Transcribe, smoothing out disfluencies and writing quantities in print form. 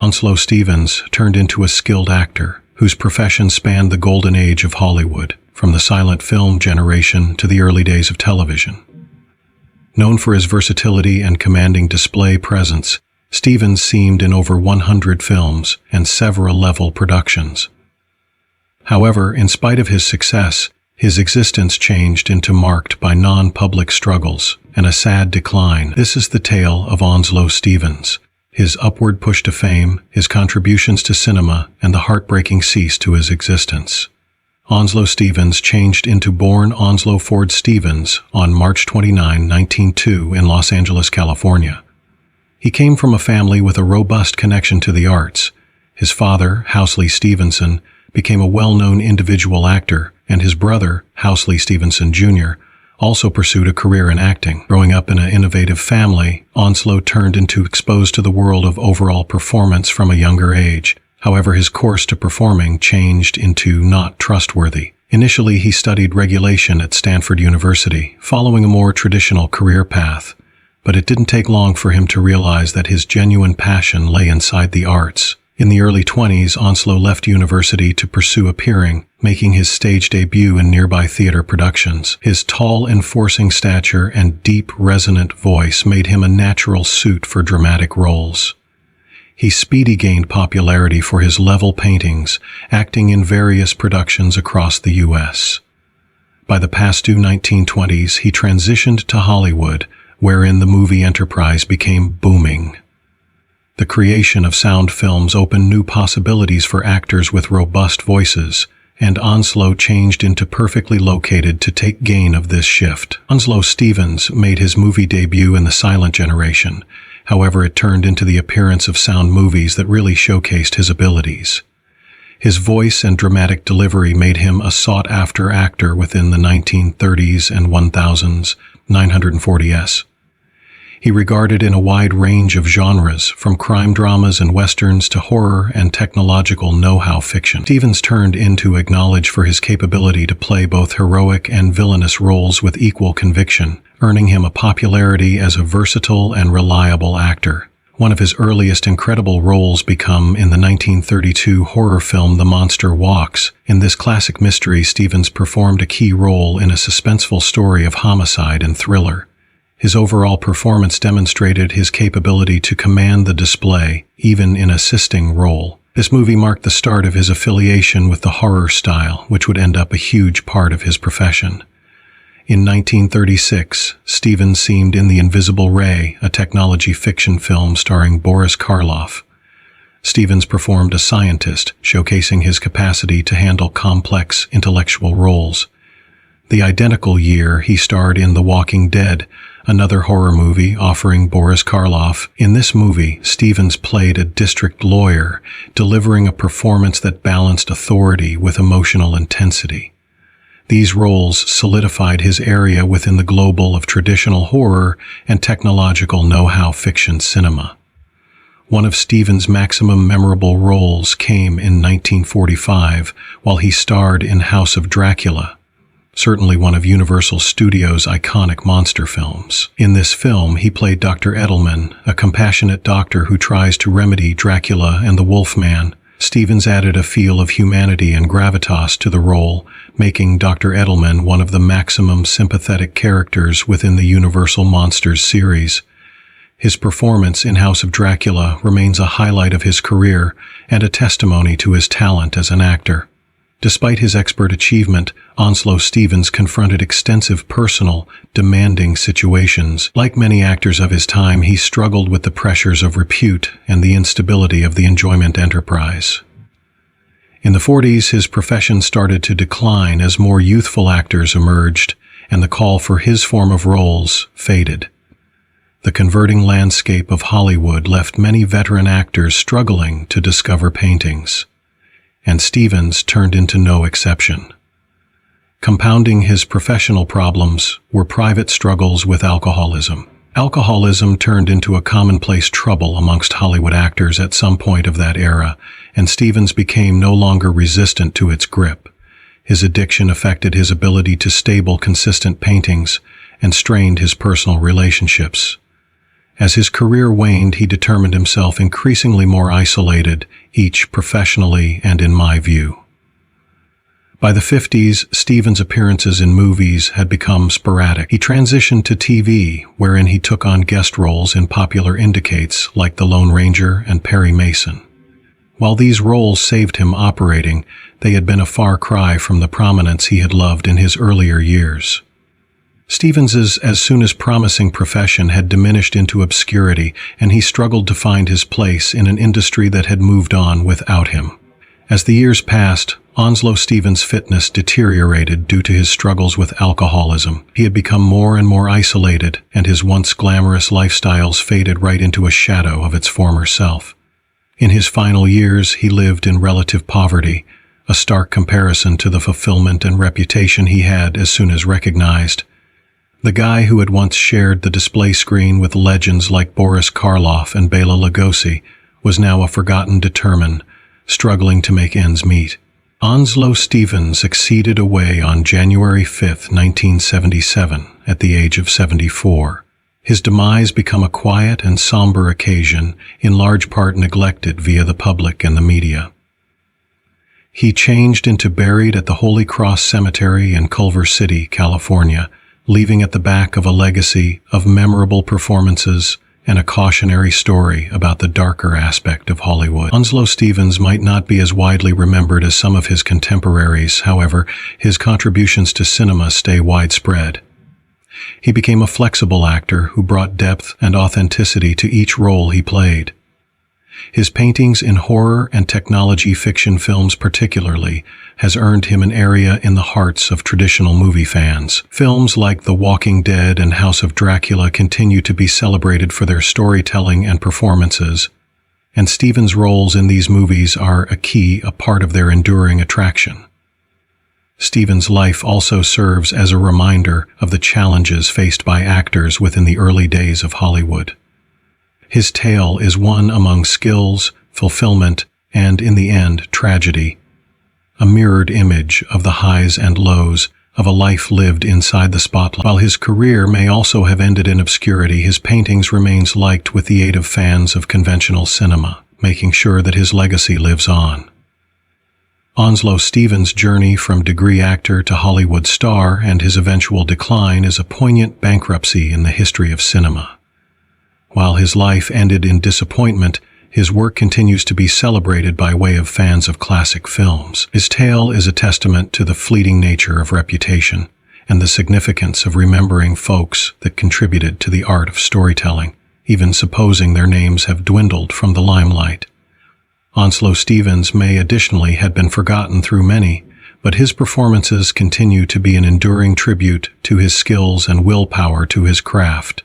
Onslow Stevens turned into a skilled actor whose profession spanned the golden age of Hollywood, from the silent film generation to the early days of television. Known for his versatility and commanding display presence, Stevens seemed in over 100 films and several-level productions. However, in spite of his success, his existence changed into marked by non-public struggles and a sad decline. This is the tale of Onslow Stevens, his upward push to fame, his contributions to cinema, and the heartbreaking cease to his existence. Onslow Stevens changed into born Onslow Ford Stevens on March 29, 1902 in Los Angeles, California. He came from a family with a robust connection to the arts. His father, Housley Stevenson, became a well-known individual actor, and his brother, Housley Stevenson Jr., also pursued a career in acting. Growing up in an innovative family, Onslow turned into exposed to the world of overall performance from a younger age. However, his course to performing changed into not trustworthy. Initially, he studied regulation at Stanford University, following a more traditional career path. But it didn't take long for him to realize that his genuine passion lay inside the arts. In the early 20s, Onslow left university to pursue appearing, making his stage debut in nearby theater productions. His tall, enforcing stature and deep, resonant voice made him a natural suit for dramatic roles. He speedily gained popularity for his level paintings, acting in various productions across the U.S. By the past-due 1920s, he transitioned to Hollywood, wherein the movie enterprise became booming. The creation of sound films opened new possibilities for actors with robust voices, and Onslow changed into perfectly located to take gain of this shift. Onslow Stevens made his movie debut in the silent generation. However, it turned into the appearance of sound movies that really showcased his abilities. His voice and dramatic delivery made him a sought-after actor within the 1930s and 1000s, 940s. He regarded in a wide range of genres, from crime dramas and westerns to horror and technological know-how fiction. Stevens turned into acknowledged for his capability to play both heroic and villainous roles with equal conviction, earning him a popularity as a versatile and reliable actor. One of his earliest incredible roles became in the 1932 horror film The Monster Walks. In this classic mystery, Stevens performed a key role in a suspenseful story of homicide and thriller. His overall performance demonstrated his capability to command the display, even in an assisting role. This movie marked the start of his affiliation with the horror style, which would end up a huge part of his profession. In 1936, Stevens seemed in The Invisible Ray, a technology fiction film starring Boris Karloff. Stevens performed a scientist, showcasing his capacity to handle complex intellectual roles. The identical year, he starred in The Walking Dead, another horror movie offering Boris Karloff. In this movie, Stevens played a district lawyer, delivering a performance that balanced authority with emotional intensity. These roles solidified his area within the global of traditional horror and technological know-how fiction cinema. One of Stevens' maximum memorable roles came in 1945, while he starred in House of Dracula, certainly one of Universal Studios' iconic monster films. In this film, he played Dr. Edelman, a compassionate doctor who tries to remedy Dracula and the Wolfman. Stevens added a feel of humanity and gravitas to the role, making Dr. Edelman one of the maximum sympathetic characters within the Universal Monsters series. His performance in House of Dracula remains a highlight of his career and a testimony to his talent as an actor. Despite his expert achievement, Onslow Stevens confronted extensive personal, demanding situations. Like many actors of his time, he struggled with the pressures of repute and the instability of the enjoyment enterprise. In the 40s, his profession started to decline as more youthful actors emerged, and the call for his form of roles faded. The converting landscape of Hollywood left many veteran actors struggling to discover paintings, and Stevens turned into no exception. Compounding his professional problems were private struggles with alcoholism. Alcoholism turned into a commonplace trouble amongst Hollywood actors at some point of that era, and Stevens became no longer resistant to its grip. His addiction affected his ability to stable, consistent paintings and strained his personal relationships. As his career waned, he determined himself increasingly more isolated, each professionally and in my view. By the 50s, Stevens' appearances in movies had become sporadic. He transitioned to TV, wherein he took on guest roles in popular indicates like The Lone Ranger and Perry Mason. While these roles saved him operating, they had been a far cry from the prominence he had loved in his earlier years. Stevens's as soon as promising profession had diminished into obscurity, and he struggled to find his place in an industry that had moved on without him. As the years passed, Onslow Stevens' fitness deteriorated due to his struggles with alcoholism. He had become more and more isolated, and his once glamorous lifestyles faded right into a shadow of its former self. In his final years, he lived in relative poverty, a stark comparison to the fulfillment and reputation he had as soon as recognized. The guy who had once shared the display screen with legends like Boris Karloff and Bela Lugosi was now a forgotten determine, struggling to make ends meet. Onslow Stevens succeeded away on January 5, 1977, at the age of 74. His demise became a quiet and somber occasion, in large part neglected via the public and the media. He changed into buried at the Holy Cross Cemetery in Culver City, California, leaving at the back of a legacy of memorable performances and a cautionary story about the darker aspect of Hollywood. Onslow Stevens might not be as widely remembered as some of his contemporaries, however, his contributions to cinema stay widespread. He became a flexible actor who brought depth and authenticity to each role he played. His paintings in horror and technology fiction films particularly has earned him an area in the hearts of traditional movie fans. Films like The Walking Dead and House of Dracula continue to be celebrated for their storytelling and performances, and Stevens' roles in these movies are a part of their enduring attraction. Stevens' life also serves as a reminder of the challenges faced by actors within the early days of Hollywood. His tale is one among skills, fulfillment, and, in the end, tragedy, a mirrored image of the highs and lows of a life lived inside the spotlight. While his career may also have ended in obscurity, his paintings remains liked with the aid of fans of conventional cinema, making sure that his legacy lives on. Onslow Stevens' journey from degree actor to Hollywood star and his eventual decline is a poignant bankruptcy in the history of cinema. While his life ended in disappointment, his work continues to be celebrated by way of fans of classic films. His tale is a testament to the fleeting nature of reputation and the significance of remembering folks that contributed to the art of storytelling, even supposing their names have dwindled from the limelight. Onslow Stevens may additionally have been forgotten through many, but his performances continue to be an enduring tribute to his skills and willpower to his craft.